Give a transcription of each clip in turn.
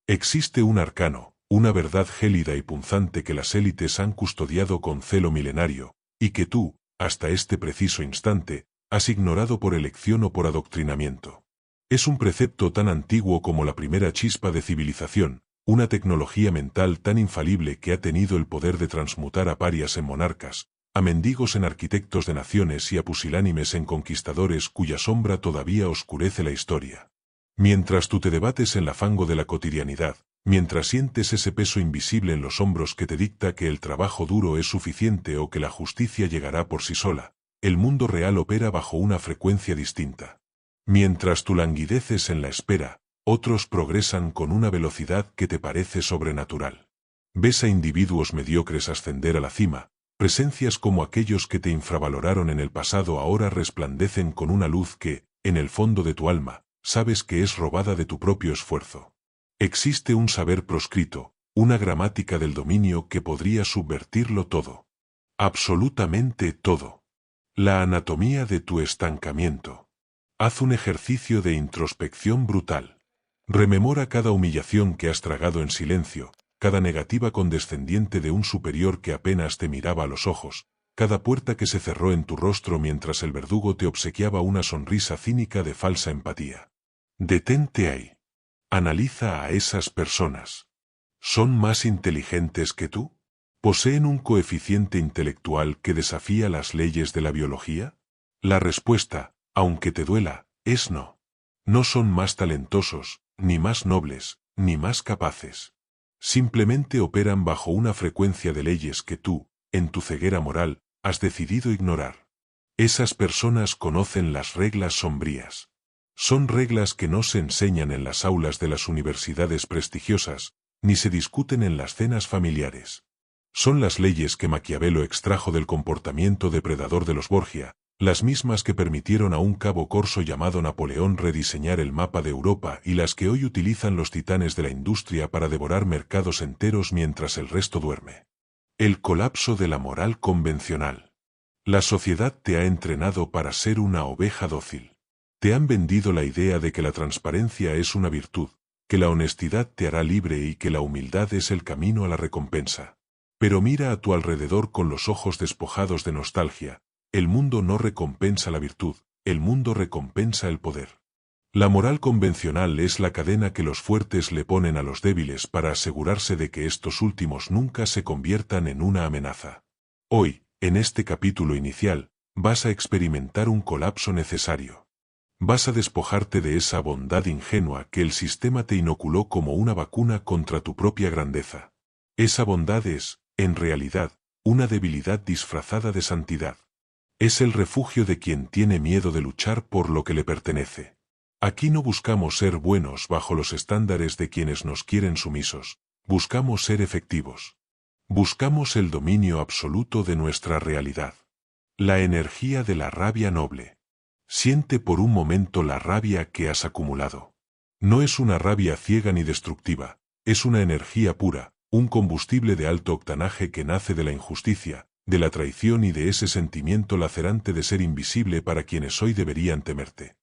Existe un arcano, una verdad gélida y punzante que las élites han custodiado con celo milenario, y que tú, hasta este preciso instante, has ignorado por elección o por adoctrinamiento. Es un precepto tan antiguo como la primera chispa de civilización, una tecnología mental tan infalible que ha tenido el poder de transmutar a parias en monarcas, a mendigos en arquitectos de naciones y a pusilánimes en conquistadores cuya sombra todavía oscurece la historia. Mientras tú te debates en la fango de la cotidianidad, mientras sientes ese peso invisible en los hombros que te dicta que el trabajo duro es suficiente o que la justicia llegará por sí sola, el mundo real opera bajo una frecuencia distinta. Mientras tú languideces en la espera, otros progresan con una velocidad que te parece sobrenatural. Ves a individuos mediocres ascender a la cima, presencias como aquellos que te infravaloraron en el pasado ahora resplandecen con una luz que, en el fondo de tu alma, sabes que es robada de tu propio esfuerzo. Existe un saber proscrito, una gramática del dominio que podría subvertirlo todo. Absolutamente todo. La anatomía de tu estancamiento. Haz un ejercicio de introspección brutal. Rememora cada humillación que has tragado en silencio, cada negativa condescendiente de un superior que apenas te miraba a los ojos, cada puerta que se cerró en tu rostro mientras el verdugo te obsequiaba una sonrisa cínica de falsa empatía. Detente ahí. Analiza a esas personas. ¿Son más inteligentes que tú? ¿Poseen un coeficiente intelectual que desafía las leyes de la biología? La respuesta, aunque te duela, es no. No son más talentosos, ni más nobles, ni más capaces. Simplemente operan bajo una frecuencia de leyes que tú, en tu ceguera moral, has decidido ignorar. Esas personas conocen las reglas sombrías. Son reglas que no se enseñan en las aulas de las universidades prestigiosas, ni se discuten en las cenas familiares. Son las leyes que Maquiavelo extrajo del comportamiento depredador de los Borgia, las mismas que permitieron a un cabo corso llamado Napoleón rediseñar el mapa de Europa y las que hoy utilizan los titanes de la industria para devorar mercados enteros mientras el resto duerme. El colapso de la moral convencional. La sociedad te ha entrenado para ser una oveja dócil. Te han vendido la idea de que la transparencia es una virtud, que la honestidad te hará libre y que la humildad es el camino a la recompensa. Pero mira a tu alrededor con los ojos despojados de nostalgia. El mundo no recompensa la virtud, el mundo recompensa el poder. La moral convencional es la cadena que los fuertes le ponen a los débiles para asegurarse de que estos últimos nunca se conviertan en una amenaza. Hoy, en este capítulo inicial, vas a experimentar un colapso necesario. Vas a despojarte de esa bondad ingenua que el sistema te inoculó como una vacuna contra tu propia grandeza. Esa bondad es, en realidad, una debilidad disfrazada de santidad. Es el refugio de quien tiene miedo de luchar por lo que le pertenece. Aquí no buscamos ser buenos bajo los estándares de quienes nos quieren sumisos, buscamos ser efectivos. Buscamos el dominio absoluto de nuestra realidad. La energía de la rabia noble. Siente por un momento la rabia que has acumulado. No es una rabia ciega ni destructiva, es una energía pura, un combustible de alto octanaje que nace de la injusticia, de la traición y de ese sentimiento lacerante de ser invisible para quienes hoy deberían temerte.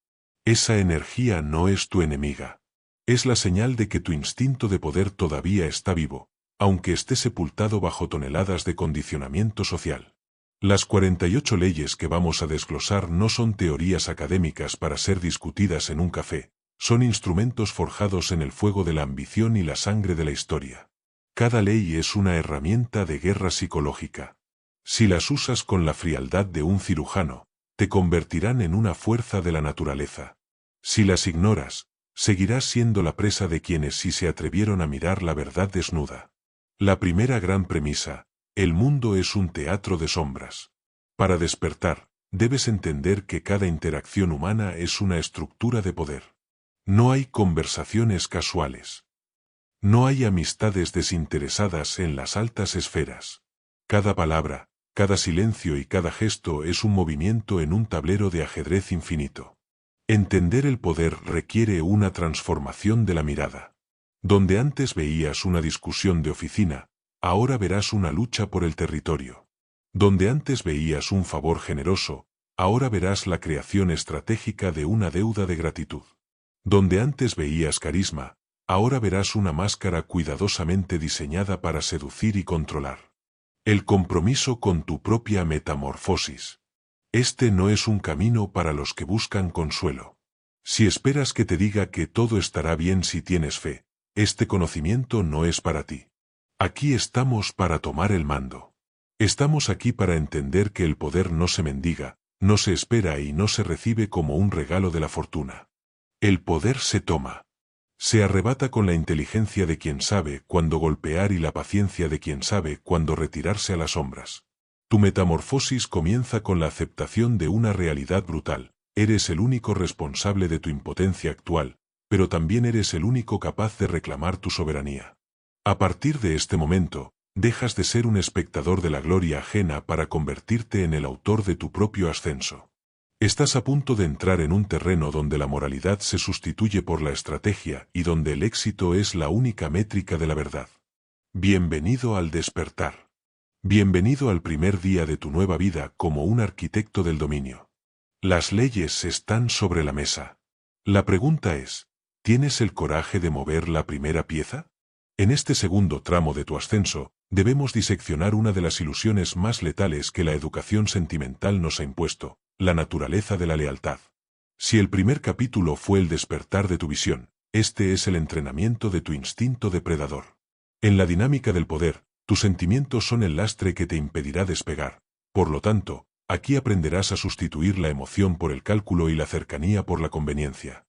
Esa energía no es tu enemiga. Es la señal de que tu instinto de poder todavía está vivo, aunque esté sepultado bajo toneladas de condicionamiento social. Las 48 leyes que vamos a desglosar no son teorías académicas para ser discutidas en un café, son instrumentos forjados en el fuego de la ambición y la sangre de la historia. Cada ley es una herramienta de guerra psicológica. Si las usas con la frialdad de un cirujano, te convertirán en una fuerza de la naturaleza. Si las ignoras, seguirás siendo la presa de quienes sí se atrevieron a mirar la verdad desnuda. La primera gran premisa: el mundo es un teatro de sombras. Para despertar, debes entender que cada interacción humana es una estructura de poder. No hay conversaciones casuales. No hay amistades desinteresadas en las altas esferas. Cada palabra, cada silencio y cada gesto es un movimiento en un tablero de ajedrez infinito. Entender el poder requiere una transformación de la mirada. Donde antes veías una discusión de oficina, ahora verás una lucha por el territorio. Donde antes veías un favor generoso, ahora verás la creación estratégica de una deuda de gratitud. Donde antes veías carisma, Ahora verás una máscara cuidadosamente diseñada para seducir y controlar. El compromiso con tu propia metamorfosis. Este no es un camino para los que buscan consuelo. Si esperas que te diga que todo estará bien si tienes fe, este conocimiento no es para ti. Aquí estamos para tomar el mando. Estamos aquí para entender que el poder no se mendiga, no se espera y no se recibe como un regalo de la fortuna. El poder se toma. Se arrebata con la inteligencia de quien sabe cuándo golpear y la paciencia de quien sabe cuándo retirarse a las sombras. Tu metamorfosis comienza con la aceptación de una realidad brutal. Eres el único responsable de tu impotencia actual, pero también eres el único capaz de reclamar tu soberanía. A partir de este momento, dejas de ser un espectador de la gloria ajena para convertirte en el autor de tu propio ascenso. Estás a punto de entrar en un terreno donde la moralidad se sustituye por la estrategia y donde el éxito es la única métrica de la verdad. Bienvenido al despertar. Bienvenido al primer día de tu nueva vida como un arquitecto del dominio. Las leyes están sobre la mesa. La pregunta es, ¿tienes el coraje de mover la primera pieza? En este segundo tramo de tu ascenso, debemos diseccionar una de las ilusiones más letales que la educación sentimental nos ha impuesto, la naturaleza de la lealtad. Si el primer capítulo fue el despertar de tu visión, este es el entrenamiento de tu instinto depredador. En la dinámica del poder, tus sentimientos son el lastre que te impedirá despegar. Por lo tanto, aquí aprenderás a sustituir la emoción por el cálculo y la cercanía por la conveniencia.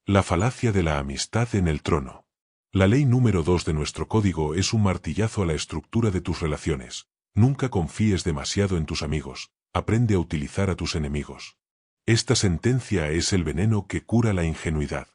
La falacia de la amistad en el trono. La ley número 2 de nuestro código es un martillazo a la estructura de tus relaciones. Nunca confíes demasiado en tus amigos, aprende a utilizar a tus enemigos. Esta sentencia es el veneno que cura la ingenuidad.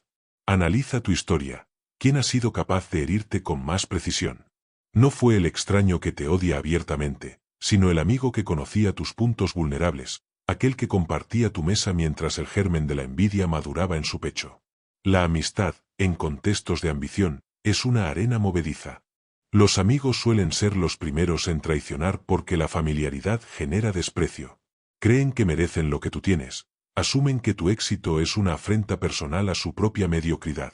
Analiza tu historia. ¿Quién ha sido capaz de herirte con más precisión? No fue el extraño que te odia abiertamente, sino el amigo que conocía tus puntos vulnerables, aquel que compartía tu mesa mientras el germen de la envidia maduraba en su pecho. La amistad, en contextos de ambición, es una arena movediza. Los amigos suelen ser los primeros en traicionar porque la familiaridad genera desprecio. Creen que merecen lo que tú tienes, asumen que tu éxito es una afrenta personal a su propia mediocridad.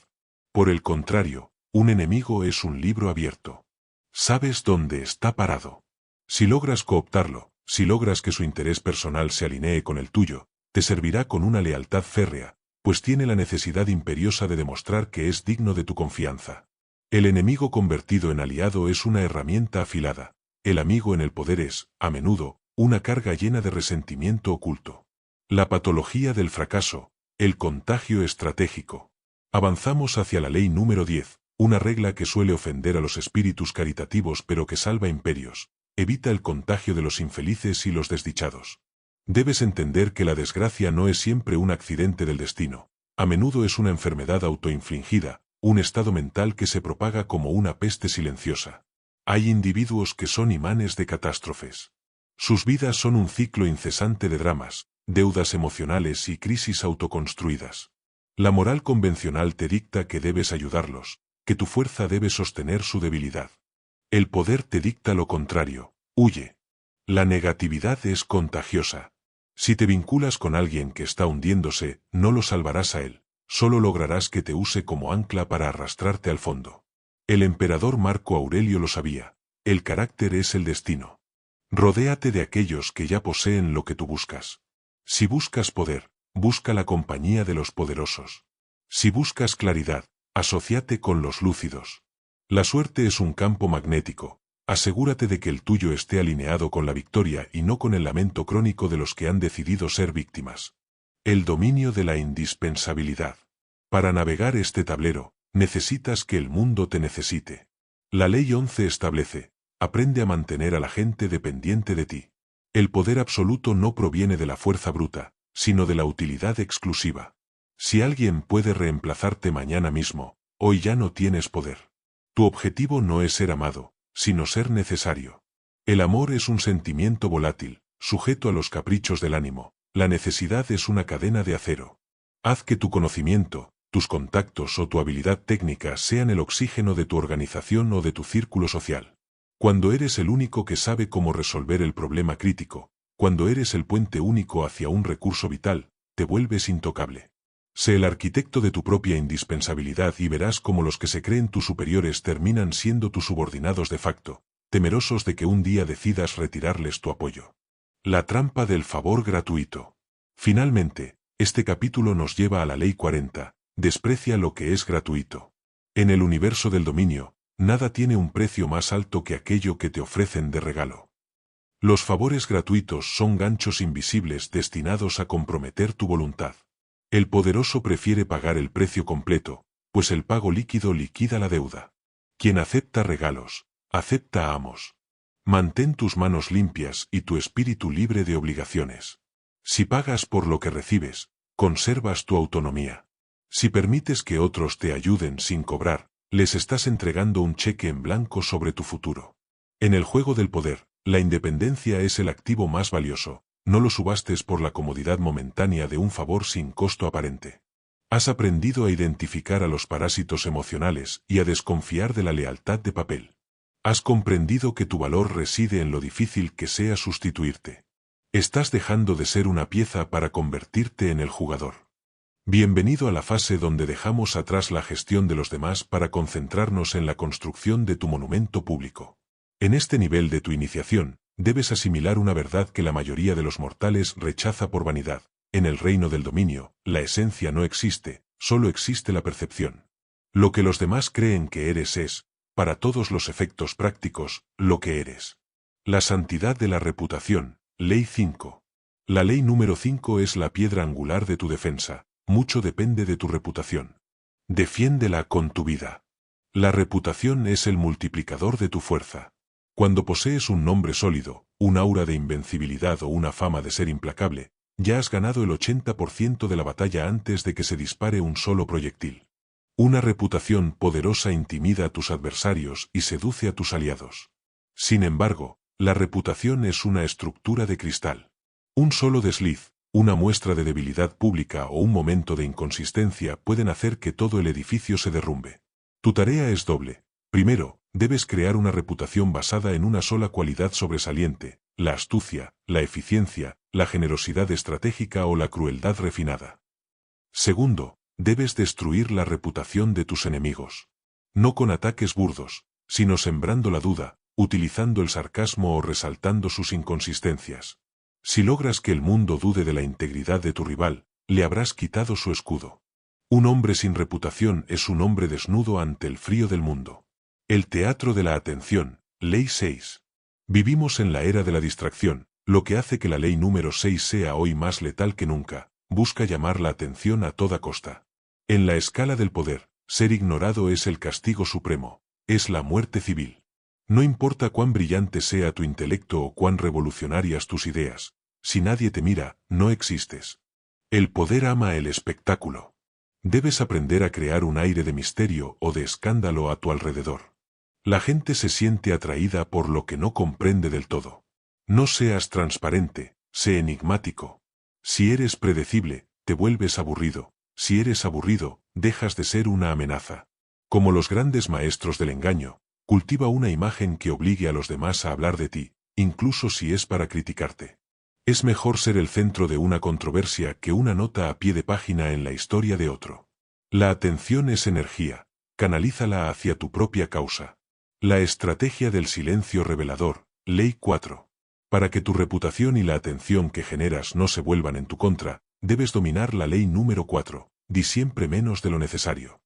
Por el contrario, un enemigo es un libro abierto. Sabes dónde está parado. Si logras cooptarlo, si logras que su interés personal se alinee con el tuyo, te servirá con una lealtad férrea, pues tiene la necesidad imperiosa de demostrar que es digno de tu confianza. El enemigo convertido en aliado es una herramienta afilada. El amigo en el poder es, a menudo, una carga llena de resentimiento oculto. La patología del fracaso, el contagio estratégico. Avanzamos hacia la ley número 10, una regla que suele ofender a los espíritus caritativos pero que salva imperios. Evita el contagio de los infelices y los desdichados. Debes entender que la desgracia no es siempre un accidente del destino. A menudo es una enfermedad autoinfligida, un estado mental que se propaga como una peste silenciosa. Hay individuos que son imanes de catástrofes. Sus vidas son un ciclo incesante de dramas, deudas emocionales y crisis autoconstruidas. La moral convencional te dicta que debes ayudarlos, que tu fuerza debe sostener su debilidad. El poder te dicta lo contrario, huye. La negatividad es contagiosa. Si te vinculas con alguien que está hundiéndose, no lo salvarás a él, solo lograrás que te use como ancla para arrastrarte al fondo. El emperador Marco Aurelio lo sabía, el carácter es el destino. Rodéate de aquellos que ya poseen lo que tú buscas. Si buscas poder, busca la compañía de los poderosos. Si buscas claridad, asóciate con los lúcidos. La suerte es un campo magnético. Asegúrate de que el tuyo esté alineado con la victoria y no con el lamento crónico de los que han decidido ser víctimas. El dominio de la indispensabilidad. Para navegar este tablero, necesitas que el mundo te necesite. La ley 11 establece, aprende a mantener a la gente dependiente de ti. El poder absoluto no proviene de la fuerza bruta, sino de la utilidad exclusiva. Si alguien puede reemplazarte mañana mismo, hoy ya no tienes poder. Tu objetivo no es ser amado, sino ser necesario. El amor es un sentimiento volátil, sujeto a los caprichos del ánimo. La necesidad es una cadena de acero. Haz que tu conocimiento, tus contactos o tu habilidad técnica sean el oxígeno de tu organización o de tu círculo social. Cuando eres el único que sabe cómo resolver el problema crítico, cuando eres el puente único hacia un recurso vital, te vuelves intocable. Sé el arquitecto de tu propia indispensabilidad y verás cómo los que se creen tus superiores terminan siendo tus subordinados de facto, temerosos de que un día decidas retirarles tu apoyo. La trampa del favor gratuito. Finalmente, este capítulo nos lleva a la ley 40, desprecia lo que es gratuito. En el universo del dominio, nada tiene un precio más alto que aquello que te ofrecen de regalo. Los favores gratuitos son ganchos invisibles destinados a comprometer tu voluntad. El poderoso prefiere pagar el precio completo, pues el pago líquido liquida la deuda. Quien acepta regalos, acepta amos. Mantén tus manos limpias y tu espíritu libre de obligaciones. Si pagas por lo que recibes, conservas tu autonomía. Si permites que otros te ayuden sin cobrar, les estás entregando un cheque en blanco sobre tu futuro. En el juego del poder, la independencia es el activo más valioso. No lo subastes por la comodidad momentánea de un favor sin costo aparente. Has aprendido a identificar a los parásitos emocionales y a desconfiar de la lealtad de papel. Has comprendido que tu valor reside en lo difícil que sea sustituirte. Estás dejando de ser una pieza para convertirte en el jugador. Bienvenido a la fase donde dejamos atrás la gestión de los demás para concentrarnos en la construcción de tu monumento público. En este nivel de tu iniciación, debes asimilar una verdad que la mayoría de los mortales rechaza por vanidad. En el reino del dominio, la esencia no existe, solo existe la percepción. Lo que los demás creen que eres es, para todos los efectos prácticos, lo que eres. La santidad de la reputación, ley 5. La ley número 5 es la piedra angular de tu defensa, mucho depende de tu reputación. Defiéndela con tu vida. La reputación es el multiplicador de tu fuerza. Cuando posees un nombre sólido, un aura de invencibilidad o una fama de ser implacable, ya has ganado el 80% de la batalla antes de que se dispare un solo proyectil. Una reputación poderosa intimida a tus adversarios y seduce a tus aliados. Sin embargo, la reputación es una estructura de cristal. Un solo desliz, una muestra de debilidad pública o un momento de inconsistencia pueden hacer que todo el edificio se derrumbe. Tu tarea es doble. Primero, debes crear una reputación basada en una sola cualidad sobresaliente, la astucia, la eficiencia, la generosidad estratégica o la crueldad refinada. Segundo, debes destruir la reputación de tus enemigos. No con ataques burdos, sino sembrando la duda, utilizando el sarcasmo o resaltando sus inconsistencias. Si logras que el mundo dude de la integridad de tu rival, le habrás quitado su escudo. Un hombre sin reputación es un hombre desnudo ante el frío del mundo. El teatro de la atención, ley 6. Vivimos en la era de la distracción, lo que hace que la ley número 6 sea hoy más letal que nunca. Busca llamar la atención a toda costa. En la escala del poder, ser ignorado es el castigo supremo, es la muerte civil. No importa cuán brillante sea tu intelecto o cuán revolucionarias tus ideas, si nadie te mira, no existes. El poder ama el espectáculo. Debes aprender a crear un aire de misterio o de escándalo a tu alrededor. La gente se siente atraída por lo que no comprende del todo. No seas transparente, sé enigmático. Si eres predecible, te vuelves aburrido. Si eres aburrido, dejas de ser una amenaza. Como los grandes maestros del engaño, cultiva una imagen que obligue a los demás a hablar de ti, incluso si es para criticarte. Es mejor ser el centro de una controversia que una nota a pie de página en la historia de otro. La atención es energía, canalízala hacia tu propia causa. La estrategia del silencio revelador, ley 4. Para que tu reputación y la atención que generas no se vuelvan en tu contra, debes dominar la ley número 4, di siempre menos de lo necesario.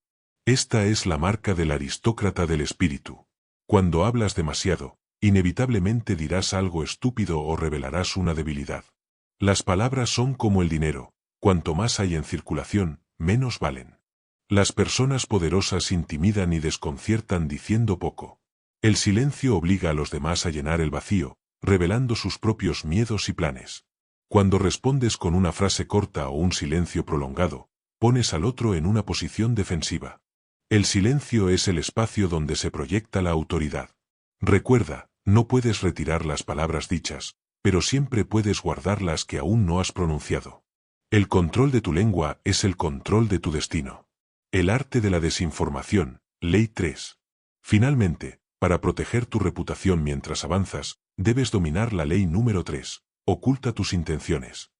Esta es la marca del aristócrata del espíritu. Cuando hablas demasiado, inevitablemente dirás algo estúpido o revelarás una debilidad. Las palabras son como el dinero, cuanto más hay en circulación, menos valen. Las personas poderosas intimidan y desconciertan diciendo poco. El silencio obliga a los demás a llenar el vacío, revelando sus propios miedos y planes. Cuando respondes con una frase corta o un silencio prolongado, pones al otro en una posición defensiva. El silencio es el espacio donde se proyecta la autoridad. Recuerda, no puedes retirar las palabras dichas, pero siempre puedes guardar las que aún no has pronunciado. El control de tu lengua es el control de tu destino. El arte de la desinformación, ley 3. Finalmente, para proteger tu reputación mientras avanzas, debes dominar la ley número 3, oculta tus intenciones.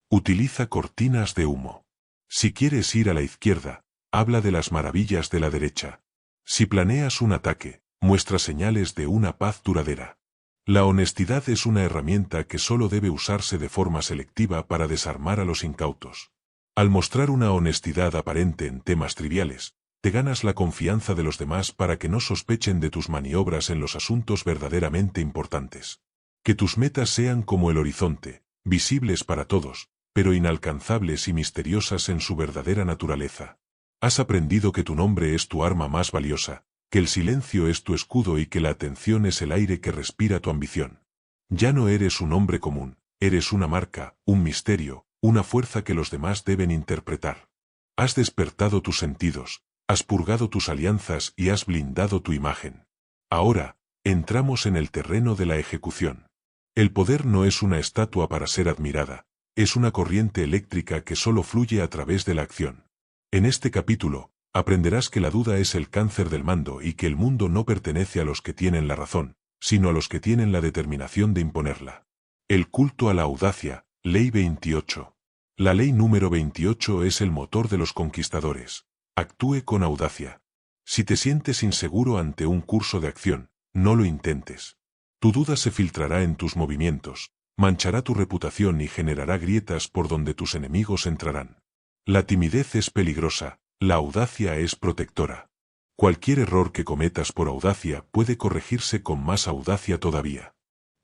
Utiliza cortinas de humo. Si quieres ir a la izquierda, habla de las maravillas de la derecha. Si planeas un ataque, muestra señales de una paz duradera. La honestidad es una herramienta que solo debe usarse de forma selectiva para desarmar a los incautos. Al mostrar una honestidad aparente en temas triviales, te ganas la confianza de los demás para que no sospechen de tus maniobras en los asuntos verdaderamente importantes. Que tus metas sean como el horizonte, visibles para todos, pero inalcanzables y misteriosas en su verdadera naturaleza. Has aprendido que tu nombre es tu arma más valiosa, que el silencio es tu escudo y que la atención es el aire que respira tu ambición. Ya no eres un hombre común, eres una marca, un misterio, una fuerza que los demás deben interpretar. Has despertado tus sentidos, has purgado tus alianzas y has blindado tu imagen. Ahora, entramos en el terreno de la ejecución. El poder no es una estatua para ser admirada, es una corriente eléctrica que solo fluye a través de la acción. En este capítulo, aprenderás que la duda es el cáncer del mando y que el mundo no pertenece a los que tienen la razón, sino a los que tienen la determinación de imponerla. El culto a la audacia, Ley 28. La ley número 28 es el motor de los conquistadores. Actúe con audacia. Si te sientes inseguro ante un curso de acción, no lo intentes. Tu duda se filtrará en tus movimientos, manchará tu reputación y generará grietas por donde tus enemigos entrarán. La timidez es peligrosa, la audacia es protectora. Cualquier error que cometas por audacia puede corregirse con más audacia todavía.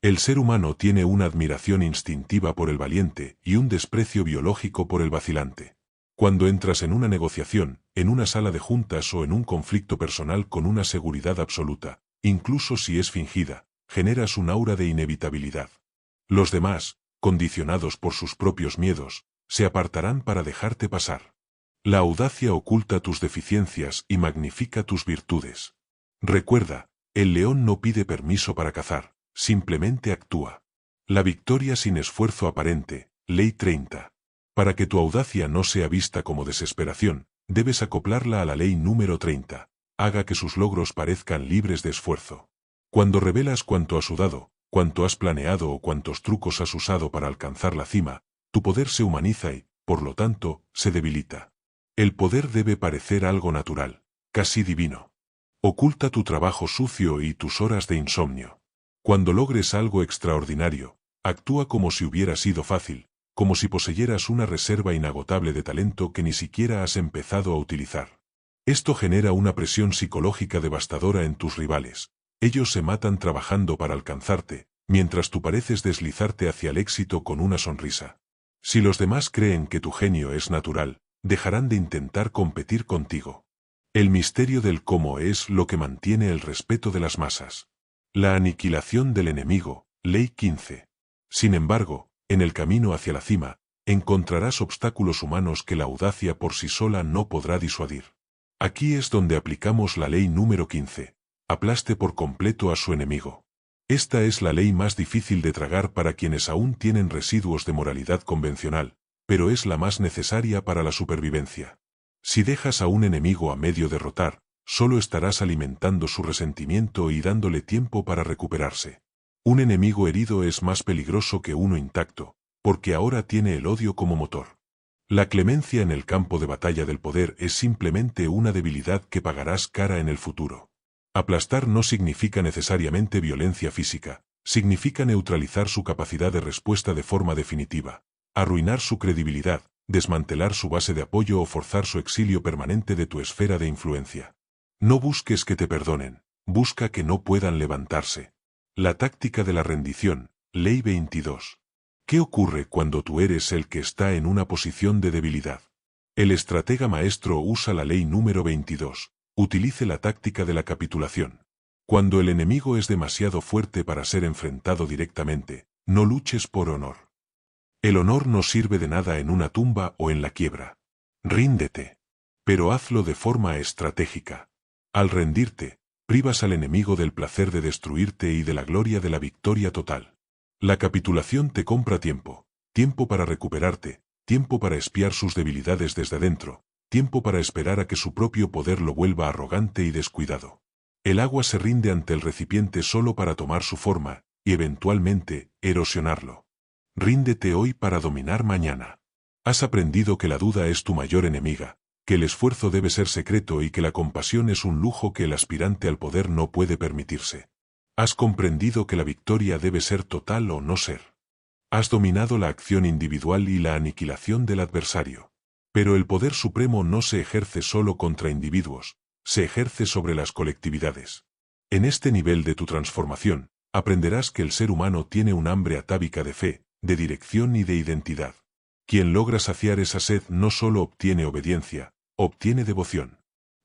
El ser humano tiene una admiración instintiva por el valiente y un desprecio biológico por el vacilante. Cuando entras en una negociación, en una sala de juntas o en un conflicto personal con una seguridad absoluta, incluso si es fingida, generas un aura de inevitabilidad. Los demás, condicionados por sus propios miedos, se apartarán para dejarte pasar. La audacia oculta tus deficiencias y magnifica tus virtudes. Recuerda, el león no pide permiso para cazar, simplemente actúa. La victoria sin esfuerzo aparente, Ley 30. Para que tu audacia no sea vista como desesperación, debes acoplarla a la ley número 30. Haga que sus logros parezcan libres de esfuerzo. Cuando revelas cuánto has sudado, cuánto has planeado o cuántos trucos has usado para alcanzar la cima, tu poder se humaniza y, por lo tanto, se debilita. El poder debe parecer algo natural, casi divino. Oculta tu trabajo sucio y tus horas de insomnio. Cuando logres algo extraordinario, actúa como si hubiera sido fácil, como si poseyeras una reserva inagotable de talento que ni siquiera has empezado a utilizar. Esto genera una presión psicológica devastadora en tus rivales. Ellos se matan trabajando para alcanzarte, mientras tú pareces deslizarte hacia el éxito con una sonrisa. Si los demás creen que tu genio es natural, dejarán de intentar competir contigo. El misterio del cómo es lo que mantiene el respeto de las masas. La aniquilación del enemigo, Ley 15. Sin embargo, en el camino hacia la cima, encontrarás obstáculos humanos que la audacia por sí sola no podrá disuadir. Aquí es donde aplicamos la ley número 15. Aplaste por completo a su enemigo. Esta es la ley más difícil de tragar para quienes aún tienen residuos de moralidad convencional, pero es la más necesaria para la supervivencia. Si dejas a un enemigo a medio derrotar, solo estarás alimentando su resentimiento y dándole tiempo para recuperarse. Un enemigo herido es más peligroso que uno intacto, porque ahora tiene el odio como motor. La clemencia en el campo de batalla del poder es simplemente una debilidad que pagarás cara en el futuro. Aplastar no significa necesariamente violencia física, significa neutralizar su capacidad de respuesta de forma definitiva, arruinar su credibilidad, desmantelar su base de apoyo o forzar su exilio permanente de tu esfera de influencia. No busques que te perdonen, busca que no puedan levantarse. La táctica de la rendición, Ley 22. ¿Qué ocurre cuando tú eres el que está en una posición de debilidad? El estratega maestro usa la ley número 22. Utilice la táctica de la capitulación. Cuando el enemigo es demasiado fuerte para ser enfrentado directamente, no luches por honor. El honor no sirve de nada en una tumba o en la quiebra. Ríndete. Pero hazlo de forma estratégica. Al rendirte, privas al enemigo del placer de destruirte y de la gloria de la victoria total. La capitulación te compra tiempo, tiempo para recuperarte, tiempo para espiar sus debilidades desde adentro, tiempo para esperar a que su propio poder lo vuelva arrogante y descuidado. El agua se rinde ante el recipiente solo para tomar su forma, y eventualmente, erosionarlo. Ríndete hoy para dominar mañana. Has aprendido que la duda es tu mayor enemiga, que el esfuerzo debe ser secreto y que la compasión es un lujo que el aspirante al poder no puede permitirse. Has comprendido que la victoria debe ser total o no ser. Has dominado la acción individual y la aniquilación del adversario. Pero el poder supremo no se ejerce solo contra individuos, se ejerce sobre las colectividades. En este nivel de tu transformación, aprenderás que el ser humano tiene un hambre atávica de fe, de dirección y de identidad. Quien logra saciar esa sed no solo obtiene obediencia, obtiene devoción.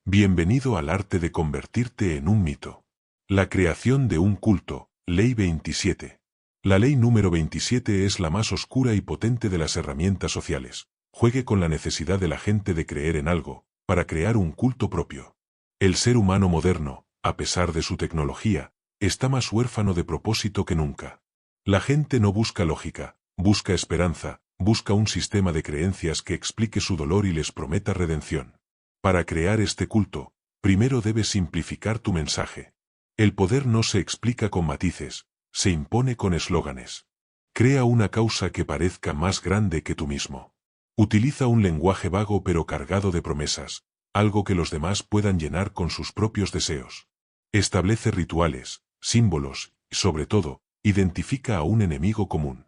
Bienvenido al arte de convertirte en un mito. La creación de un culto, Ley 27. La ley número 27 es la más oscura y potente de las herramientas sociales. Juegue con la necesidad de la gente de creer en algo, para crear un culto propio. El ser humano moderno, a pesar de su tecnología, está más huérfano de propósito que nunca. La gente no busca lógica, busca esperanza, busca un sistema de creencias que explique su dolor y les prometa redención. Para crear este culto, primero debes simplificar tu mensaje. El poder no se explica con matices, se impone con eslóganes. Crea una causa que parezca más grande que tú mismo. Utiliza un lenguaje vago pero cargado de promesas, algo que los demás puedan llenar con sus propios deseos. Establece rituales, símbolos, y sobre todo, identifica a un enemigo común.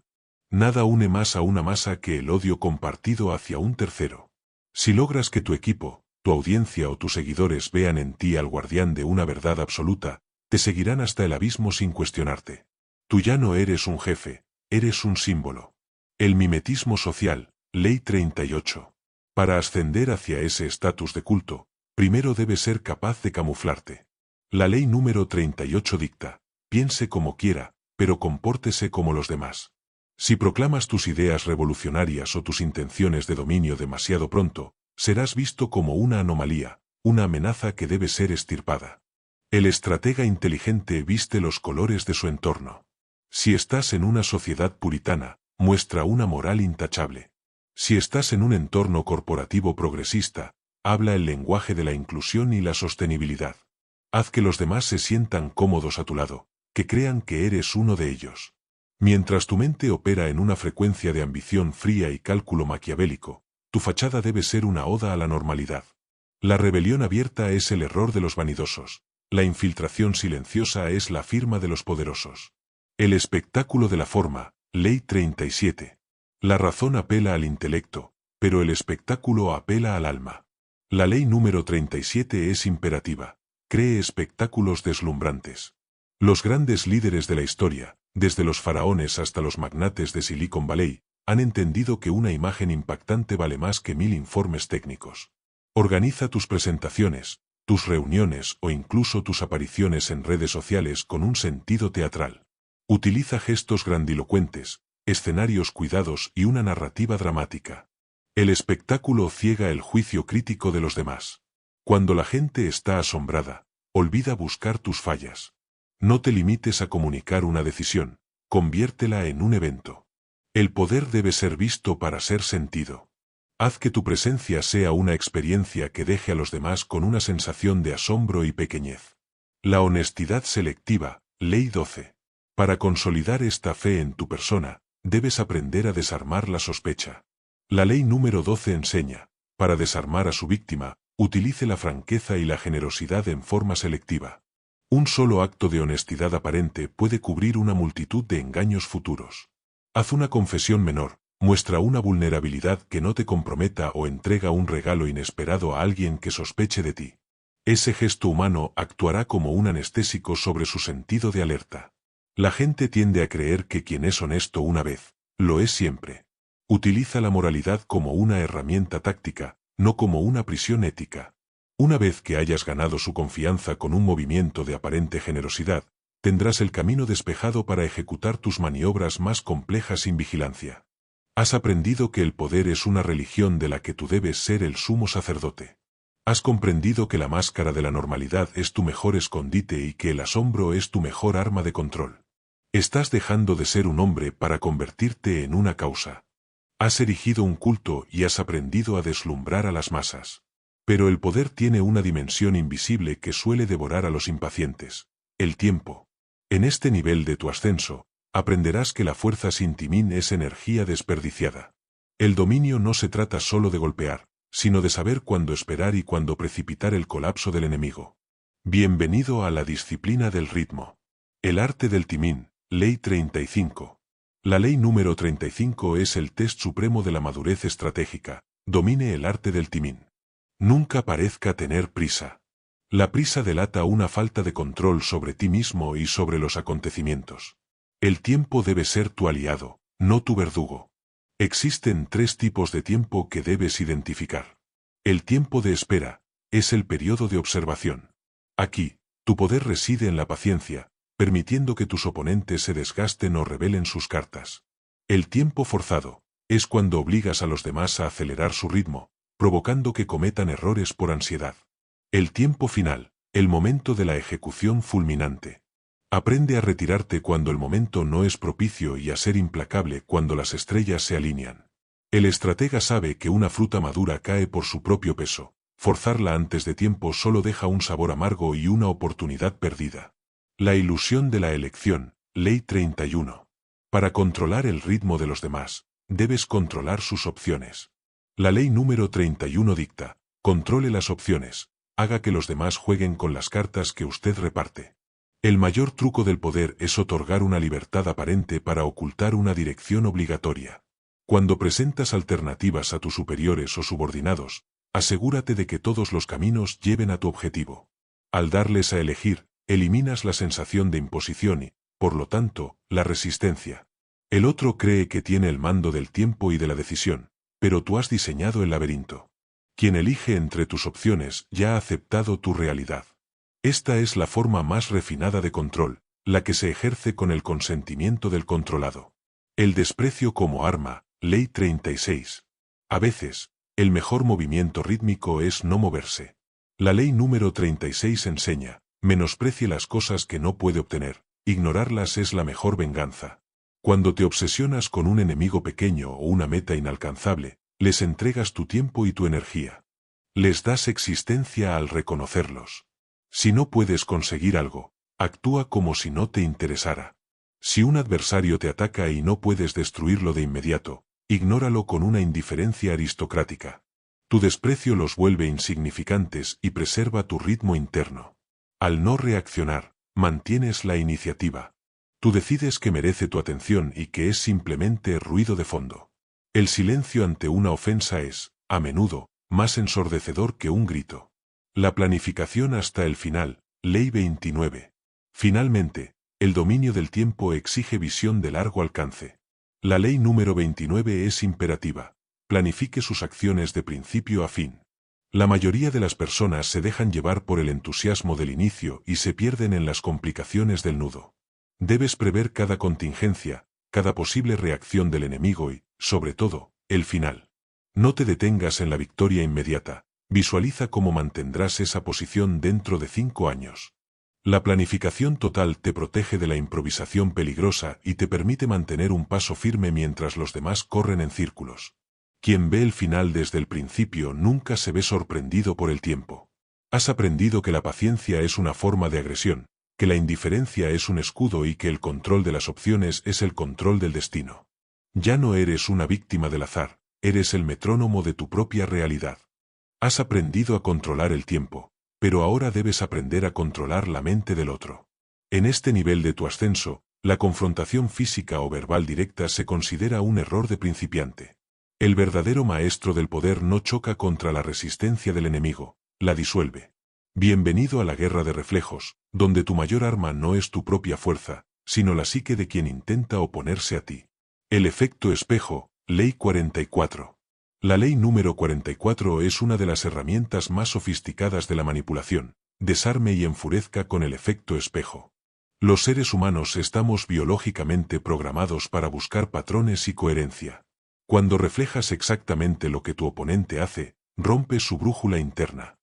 Nada une más a una masa que el odio compartido hacia un tercero. Si logras que tu equipo, tu audiencia o tus seguidores vean en ti al guardián de una verdad absoluta, te seguirán hasta el abismo sin cuestionarte. Tú ya no eres un jefe, eres un símbolo. El mimetismo social, Ley 38. Para ascender hacia ese estatus de culto, primero debes ser capaz de camuflarte. La ley número 38 dicta: piense como quiera, pero compórtese como los demás. Si proclamas tus ideas revolucionarias o tus intenciones de dominio demasiado pronto, serás visto como una anomalía, una amenaza que debe ser extirpada. El estratega inteligente viste los colores de su entorno. Si estás en una sociedad puritana, muestra una moral intachable. Si estás en un entorno corporativo progresista, habla el lenguaje de la inclusión y la sostenibilidad. Haz que los demás se sientan cómodos a tu lado, que crean que eres uno de ellos. Mientras tu mente opera en una frecuencia de ambición fría y cálculo maquiavélico, tu fachada debe ser una oda a la normalidad. La rebelión abierta es el error de los vanidosos. La infiltración silenciosa es la firma de los poderosos. El espectáculo de la forma, Ley 37. La razón apela al intelecto, pero el espectáculo apela al alma. La ley número 37 es imperativa. Cree espectáculos deslumbrantes. Los grandes líderes de la historia, desde los faraones hasta los magnates de Silicon Valley, han entendido que una imagen impactante vale más que 1000 informes técnicos. Organiza tus presentaciones, tus reuniones o incluso tus apariciones en redes sociales con un sentido teatral. Utiliza gestos grandilocuentes, escenarios cuidados y una narrativa dramática. El espectáculo ciega el juicio crítico de los demás. Cuando la gente está asombrada, olvida buscar tus fallas. No te limites a comunicar una decisión, conviértela en un evento. El poder debe ser visto para ser sentido. Haz que tu presencia sea una experiencia que deje a los demás con una sensación de asombro y pequeñez. La honestidad selectiva, Ley 12. Para consolidar esta fe en tu persona, debes aprender a desarmar la sospecha. La ley número 12 enseña: para desarmar a su víctima, utilice la franqueza y la generosidad en forma selectiva. Un solo acto de honestidad aparente puede cubrir una multitud de engaños futuros. Haz una confesión menor, muestra una vulnerabilidad que no te comprometa o entrega un regalo inesperado a alguien que sospeche de ti. Ese gesto humano actuará como un anestésico sobre su sentido de alerta. La gente tiende a creer que quien es honesto una vez, lo es siempre. Utiliza la moralidad como una herramienta táctica, no como una prisión ética. Una vez que hayas ganado su confianza con un movimiento de aparente generosidad, tendrás el camino despejado para ejecutar tus maniobras más complejas sin vigilancia. Has aprendido que el poder es una religión de la que tú debes ser el sumo sacerdote. Has comprendido que la máscara de la normalidad es tu mejor escondite y que el asombro es tu mejor arma de control. Estás dejando de ser un hombre para convertirte en una causa. Has erigido un culto y has aprendido a deslumbrar a las masas. Pero el poder tiene una dimensión invisible que suele devorar a los impacientes: el tiempo. En este nivel de tu ascenso, aprenderás que la fuerza sin timín es energía desperdiciada. El dominio no se trata solo de golpear, sino de saber cuándo esperar y cuándo precipitar el colapso del enemigo. Bienvenido a la disciplina del ritmo. El arte del timín, ley 35. La ley número 35 es el test supremo de la madurez estratégica. Domine el arte del timín. Nunca parezca tener prisa. La prisa delata una falta de control sobre ti mismo y sobre los acontecimientos. El tiempo debe ser tu aliado, no tu verdugo. Existen 3 tipos de tiempo que debes identificar. El tiempo de espera es el periodo de observación. Aquí, tu poder reside en la paciencia, permitiendo que tus oponentes se desgasten o revelen sus cartas. El tiempo forzado es cuando obligas a los demás a acelerar su ritmo, provocando que cometan errores por ansiedad. El tiempo final, el momento de la ejecución fulminante. Aprende a retirarte cuando el momento no es propicio y a ser implacable cuando las estrellas se alinean. El estratega sabe que una fruta madura cae por su propio peso. Forzarla antes de tiempo solo deja un sabor amargo y una oportunidad perdida. La ilusión de la elección, ley 31. Para controlar el ritmo de los demás, debes controlar sus opciones. La ley número 31 dicta: controle las opciones, haga que los demás jueguen con las cartas que usted reparte. El mayor truco del poder es otorgar una libertad aparente para ocultar una dirección obligatoria. Cuando presentas alternativas a tus superiores o subordinados, asegúrate de que todos los caminos lleven a tu objetivo. Al darles a elegir, eliminas la sensación de imposición y, por lo tanto, la resistencia. El otro cree que tiene el mando del tiempo y de la decisión, pero tú has diseñado el laberinto. Quien elige entre tus opciones ya ha aceptado tu realidad. Esta es la forma más refinada de control, la que se ejerce con el consentimiento del controlado. El desprecio como arma, ley 36. A veces, el mejor movimiento rítmico es no moverse. La ley número 36 enseña: menosprecie las cosas que no puede obtener, ignorarlas es la mejor venganza. Cuando te obsesionas con un enemigo pequeño o una meta inalcanzable, les entregas tu tiempo y tu energía. Les das existencia al reconocerlos. Si no puedes conseguir algo, actúa como si no te interesara. Si un adversario te ataca y no puedes destruirlo de inmediato, ignóralo con una indiferencia aristocrática. Tu desprecio los vuelve insignificantes y preserva tu ritmo interno. Al no reaccionar, mantienes la iniciativa. Tú decides que merece tu atención y que es simplemente ruido de fondo. El silencio ante una ofensa es, a menudo, más ensordecedor que un grito. La planificación hasta el final, ley 29. Finalmente, el dominio del tiempo exige visión de largo alcance. La ley número 29 es imperativa: planifique sus acciones de principio a fin. La mayoría de las personas se dejan llevar por el entusiasmo del inicio y se pierden en las complicaciones del nudo. Debes prever cada contingencia, cada posible reacción del enemigo y, sobre todo, el final. No te detengas en la victoria inmediata. Visualiza cómo mantendrás esa posición dentro de 5 años. La planificación total te protege de la improvisación peligrosa y te permite mantener un paso firme mientras los demás corren en círculos. Quien ve el final desde el principio nunca se ve sorprendido por el tiempo. Has aprendido que la paciencia es una forma de agresión, que la indiferencia es un escudo y que el control de las opciones es el control del destino. Ya no eres una víctima del azar, eres el metrónomo de tu propia realidad. Has aprendido a controlar el tiempo, pero ahora debes aprender a controlar la mente del otro. En este nivel de tu ascenso, la confrontación física o verbal directa se considera un error de principiante. El verdadero maestro del poder no choca contra la resistencia del enemigo, la disuelve. Bienvenido a la guerra de reflejos, donde tu mayor arma no es tu propia fuerza, sino la psique de quien intenta oponerse a ti. El efecto espejo, ley 44. La ley número 44 es una de las herramientas más sofisticadas de la manipulación: desarme y enfurezca con el efecto espejo. Los seres humanos estamos biológicamente programados para buscar patrones y coherencia. Cuando reflejas exactamente lo que tu oponente hace, rompes su brújula interna.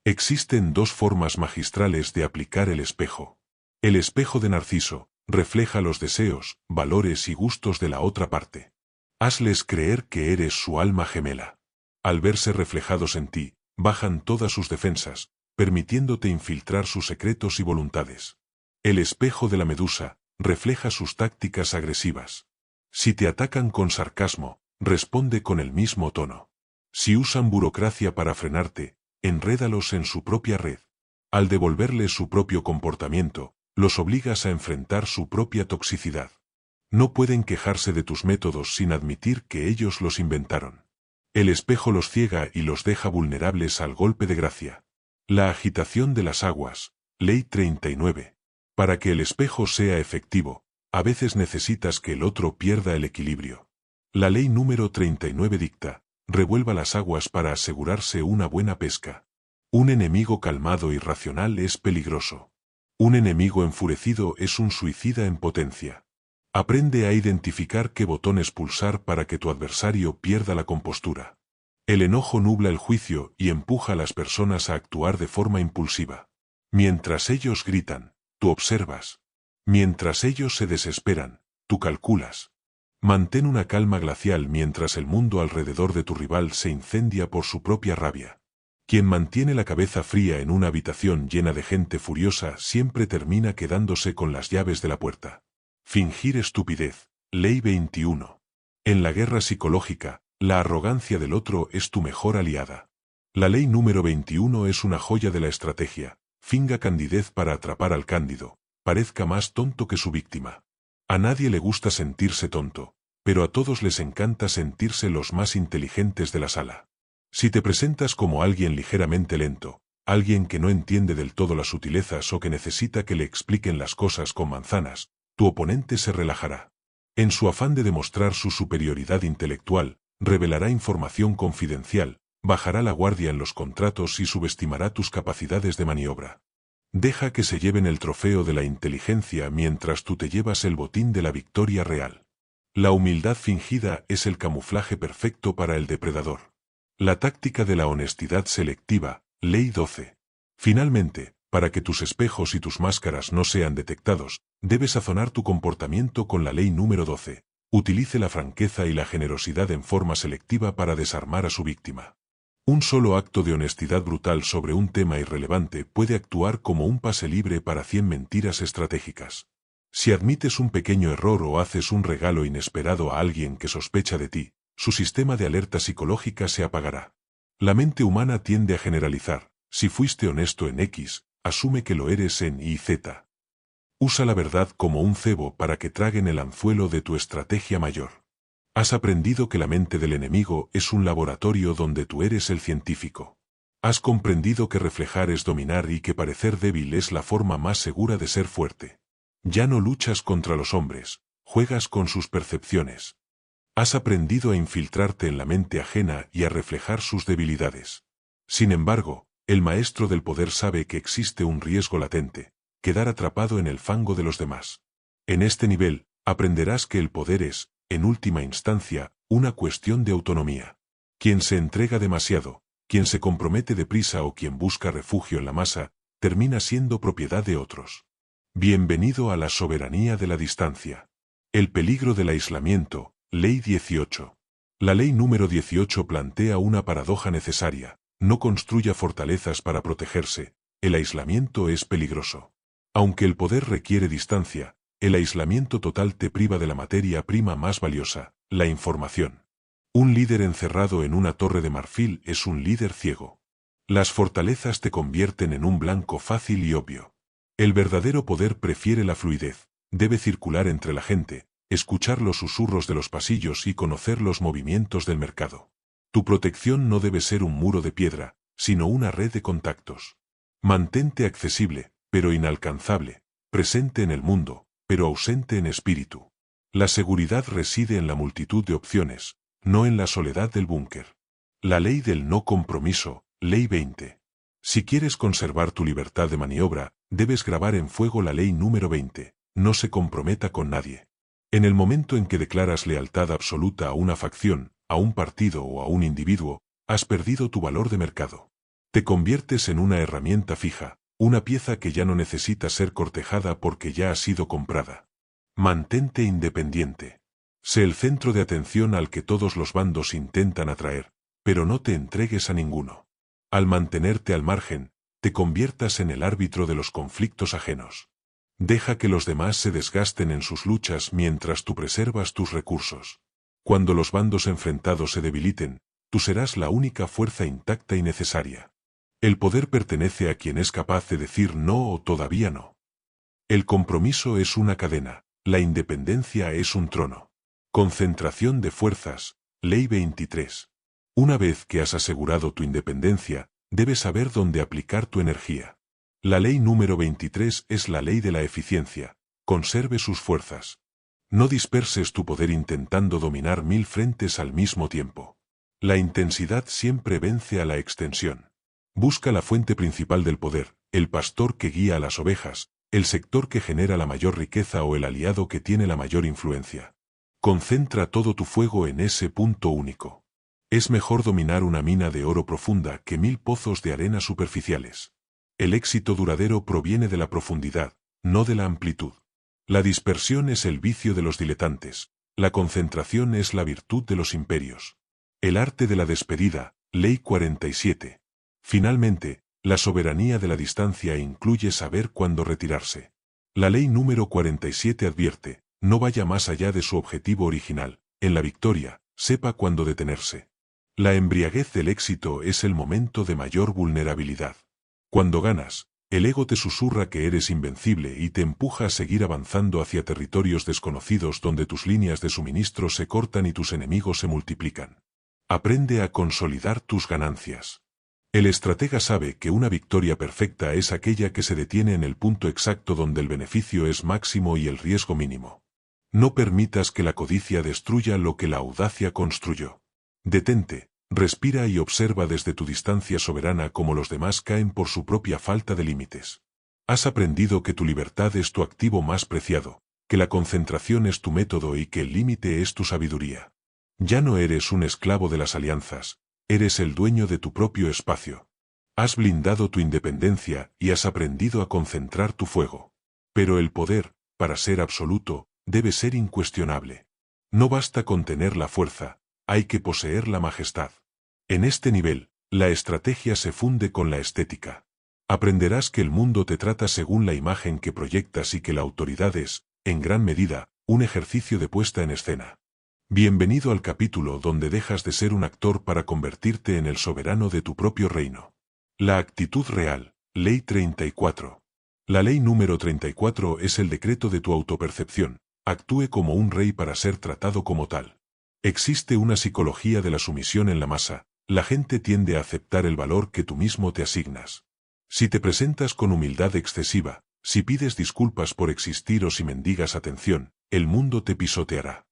Existen 2 formas magistrales de aplicar el espejo. El espejo de Narciso refleja los deseos, valores y gustos de la otra parte. Hazles creer que eres su alma gemela. Al verse reflejados en ti, bajan todas sus defensas, permitiéndote infiltrar sus secretos y voluntades. El espejo de la Medusa refleja sus tácticas agresivas. Si te atacan con sarcasmo, responde con el mismo tono. Si usan burocracia para frenarte, enrédalos en su propia red. Al devolverles su propio comportamiento, los obligas a enfrentar su propia toxicidad. No pueden quejarse de tus métodos sin admitir que ellos los inventaron. El espejo los ciega y los deja vulnerables al golpe de gracia. La agitación de las aguas. Ley 39. Para que el espejo sea efectivo, a veces necesitas que el otro pierda el equilibrio. La ley número 39 dicta: revuelva las aguas para asegurarse una buena pesca. Un enemigo calmado y racional es peligroso. Un enemigo enfurecido es un suicida en potencia. Aprende a identificar qué botones pulsar para que tu adversario pierda la compostura. El enojo nubla el juicio y empuja a las personas a actuar de forma impulsiva. Mientras ellos gritan, tú observas. Mientras ellos se desesperan, tú calculas. Mantén una calma glacial mientras el mundo alrededor de tu rival se incendia por su propia rabia. Quien mantiene la cabeza fría en una habitación llena de gente furiosa siempre termina quedándose con las llaves de la puerta. Fingir estupidez. Ley 21. En la guerra psicológica, la arrogancia del otro es tu mejor aliada. La ley número 21 es una joya de la estrategia. Finga candidez para atrapar al cándido. Parezca más tonto que su víctima. A nadie le gusta sentirse tonto, pero a todos les encanta sentirse los más inteligentes de la sala. Si te presentas como alguien ligeramente lento, alguien que no entiende del todo las sutilezas o que necesita que le expliquen las cosas con manzanas, tu oponente se relajará. En su afán de demostrar su superioridad intelectual, revelará información confidencial, bajará la guardia en los contratos y subestimará tus capacidades de maniobra. Deja que se lleven el trofeo de la inteligencia mientras tú te llevas el botín de la victoria real. La humildad fingida es el camuflaje perfecto para el depredador. La táctica de la honestidad selectiva. Ley 12. Finalmente, para que tus espejos y tus máscaras no sean detectados, debes sazonar tu comportamiento con la ley número 12. Utilice la franqueza y la generosidad en forma selectiva para desarmar a su víctima. Un solo acto de honestidad brutal sobre un tema irrelevante puede actuar como un pase libre para 100 mentiras estratégicas. Si admites un pequeño error o haces un regalo inesperado a alguien que sospecha de ti, su sistema de alerta psicológica se apagará. La mente humana tiende a generalizar. Si fuiste honesto en X, asume que lo eres en Y y Z. Usa la verdad como un cebo para que traguen el anzuelo de tu estrategia mayor. Has aprendido que la mente del enemigo es un laboratorio donde tú eres el científico. Has comprendido que reflejar es dominar y que parecer débil es la forma más segura de ser fuerte. Ya no luchas contra los hombres, juegas con sus percepciones. Has aprendido a infiltrarte en la mente ajena y a reflejar sus debilidades. Sin embargo, el maestro del poder sabe que existe un riesgo latente: quedar atrapado en el fango de los demás. En este nivel, aprenderás que el poder es, en última instancia, una cuestión de autonomía. Quien se entrega demasiado, quien se compromete deprisa o quien busca refugio en la masa, termina siendo propiedad de otros. Bienvenido a la soberanía de la distancia. El peligro del aislamiento. Ley 18. La ley número 18 plantea una paradoja necesaria. No construya fortalezas para protegerse. El aislamiento es peligroso. Aunque el poder requiere distancia, el aislamiento total te priva de la materia prima más valiosa, la información. Un líder encerrado en una torre de marfil es un líder ciego. Las fortalezas te convierten en un blanco fácil y obvio. El verdadero poder prefiere la fluidez, debe circular entre la gente, escuchar los susurros de los pasillos y conocer los movimientos del mercado. Tu protección no debe ser un muro de piedra, sino una red de contactos. Mantente accesible, pero inalcanzable, presente en el mundo, pero ausente en espíritu. La seguridad reside en la multitud de opciones, no en la soledad del búnker. La ley del no compromiso. Ley 20. Si quieres conservar tu libertad de maniobra, debes grabar en fuego la ley número 20. No se comprometa con nadie. En el momento en que declaras lealtad absoluta a una facción, a un partido o a un individuo, has perdido tu valor de mercado. Te conviertes en una herramienta fija, una pieza que ya no necesita ser cortejada porque ya ha sido comprada. Mantente independiente. Sé el centro de atención al que todos los bandos intentan atraer, pero no te entregues a ninguno. Al mantenerte al margen, te conviertas en el árbitro de los conflictos ajenos. Deja que los demás se desgasten en sus luchas mientras tú preservas tus recursos. Cuando los bandos enfrentados se debiliten, tú serás la única fuerza intacta y necesaria. El poder pertenece a quien es capaz de decir no o todavía no. El compromiso es una cadena, la independencia es un trono. Concentración de fuerzas, Ley 23. Una vez que has asegurado tu independencia, debes saber dónde aplicar tu energía. La ley número 23 es la ley de la eficiencia. Conserve sus fuerzas. No disperses tu poder intentando dominar 1000 frentes al mismo tiempo. La intensidad siempre vence a la extensión. Busca la fuente principal del poder, el pastor que guía a las ovejas, el sector que genera la mayor riqueza o el aliado que tiene la mayor influencia. Concentra todo tu fuego en ese punto único. Es mejor dominar una mina de oro profunda que 1000 pozos de arena superficiales. El éxito duradero proviene de la profundidad, no de la amplitud. La dispersión es el vicio de los diletantes, la concentración es la virtud de los imperios. El arte de la despedida, Ley 47. Finalmente, la soberanía de la distancia incluye saber cuándo retirarse. La ley número 47 advierte, no vaya más allá de su objetivo original, en la victoria, sepa cuándo detenerse. La embriaguez del éxito es el momento de mayor vulnerabilidad. Cuando ganas, el ego te susurra que eres invencible y te empuja a seguir avanzando hacia territorios desconocidos donde tus líneas de suministro se cortan y tus enemigos se multiplican. Aprende a consolidar tus ganancias. El estratega sabe que una victoria perfecta es aquella que se detiene en el punto exacto donde el beneficio es máximo y el riesgo mínimo. No permitas que la codicia destruya lo que la audacia construyó. Detente, respira y observa desde tu distancia soberana cómo los demás caen por su propia falta de límites. Has aprendido que tu libertad es tu activo más preciado, que la concentración es tu método y que el límite es tu sabiduría. Ya no eres un esclavo de las alianzas, eres el dueño de tu propio espacio. Has blindado tu independencia y has aprendido a concentrar tu fuego. Pero el poder, para ser absoluto, debe ser incuestionable. No basta con tener la fuerza, hay que poseer la majestad. En este nivel, la estrategia se funde con la estética. Aprenderás que el mundo te trata según la imagen que proyectas y que la autoridad es, en gran medida, un ejercicio de puesta en escena. Bienvenido al capítulo donde dejas de ser un actor para convertirte en el soberano de tu propio reino. La actitud real, Ley 34. La ley número 34 es el decreto de tu autopercepción. Actúe como un rey para ser tratado como tal. Existe una psicología de la sumisión en la masa, la gente tiende a aceptar el valor que tú mismo te asignas. Si te presentas con humildad excesiva, si pides disculpas por existir o si mendigas atención, el mundo te pisoteará.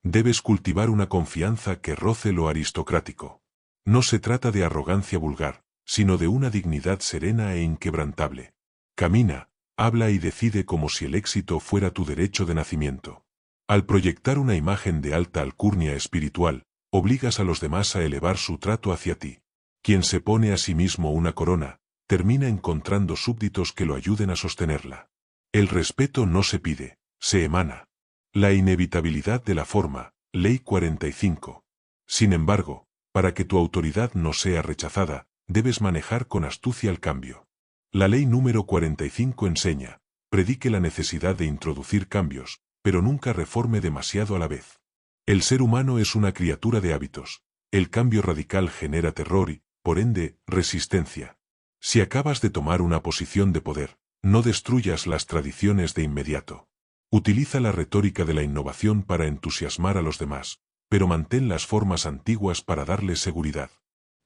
Debes cultivar una confianza que roce lo aristocrático. No se trata de arrogancia vulgar, sino de una dignidad serena e inquebrantable. Camina, habla y decide como si el éxito fuera tu derecho de nacimiento. Al proyectar una imagen de alta alcurnia espiritual, obligas a los demás a elevar su trato hacia ti. Quien se pone a sí mismo una corona, termina encontrando súbditos que lo ayuden a sostenerla. El respeto no se pide, se emana. La inevitabilidad de la forma, Ley 45. Sin embargo, para que tu autoridad no sea rechazada, debes manejar con astucia el cambio. La ley número 45 enseña, predique la necesidad de introducir cambios, pero nunca reforme demasiado a la vez. El ser humano es una criatura de hábitos. El cambio radical genera terror y, por ende, resistencia. Si acabas de tomar una posición de poder, no destruyas las tradiciones de inmediato. Utiliza la retórica de la innovación para entusiasmar a los demás, pero mantén las formas antiguas para darles seguridad.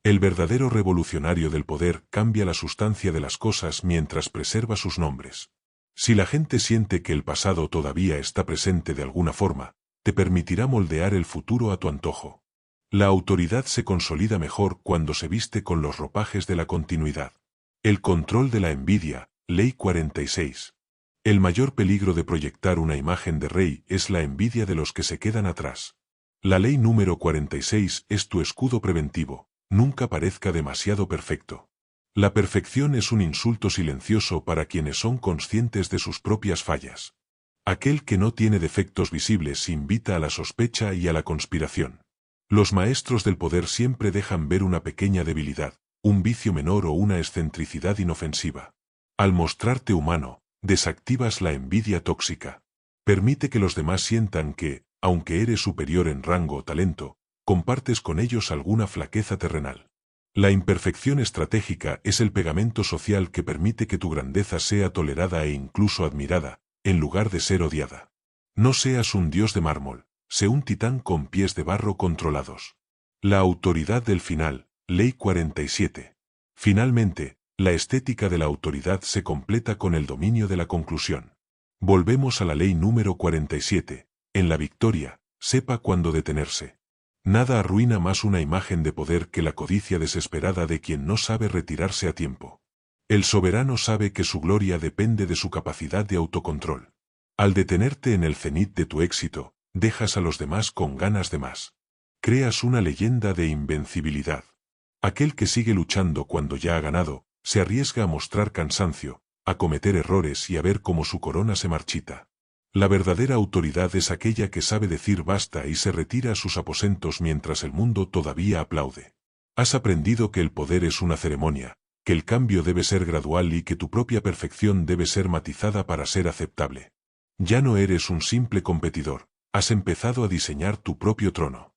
El verdadero revolucionario del poder cambia la sustancia de las cosas mientras preserva sus nombres. Si la gente siente que el pasado todavía está presente de alguna forma, te permitirá moldear el futuro a tu antojo. La autoridad se consolida mejor cuando se viste con los ropajes de la continuidad. El control de la envidia, Ley 46. El mayor peligro de proyectar una imagen de rey es la envidia de los que se quedan atrás. La ley número 46 es tu escudo preventivo, nunca parezca demasiado perfecto. La perfección es un insulto silencioso para quienes son conscientes de sus propias fallas. Aquel que no tiene defectos visibles invita a la sospecha y a la conspiración. Los maestros del poder siempre dejan ver una pequeña debilidad, un vicio menor o una excentricidad inofensiva. Al mostrarte humano, desactivas la envidia tóxica. Permite que los demás sientan que, aunque eres superior en rango o talento, compartes con ellos alguna flaqueza terrenal. La imperfección estratégica es el pegamento social que permite que tu grandeza sea tolerada e incluso admirada, en lugar de ser odiada. No seas un dios de mármol, sé un titán con pies de barro controlados. La autoridad del final, Ley 47. Finalmente, la estética de la autoridad se completa con el dominio de la conclusión. Volvemos a la ley número 47. En la victoria, sepa cuándo detenerse. Nada arruina más una imagen de poder que la codicia desesperada de quien no sabe retirarse a tiempo. El soberano sabe que su gloria depende de su capacidad de autocontrol. Al detenerte en el cenit de tu éxito, dejas a los demás con ganas de más. Creas una leyenda de invencibilidad. Aquel que sigue luchando cuando ya ha ganado, se arriesga a mostrar cansancio, a cometer errores y a ver cómo su corona se marchita. La verdadera autoridad es aquella que sabe decir basta y se retira a sus aposentos mientras el mundo todavía aplaude. Has aprendido que el poder es una ceremonia, que el cambio debe ser gradual y que tu propia perfección debe ser matizada para ser aceptable. Ya no eres un simple competidor, has empezado a diseñar tu propio trono.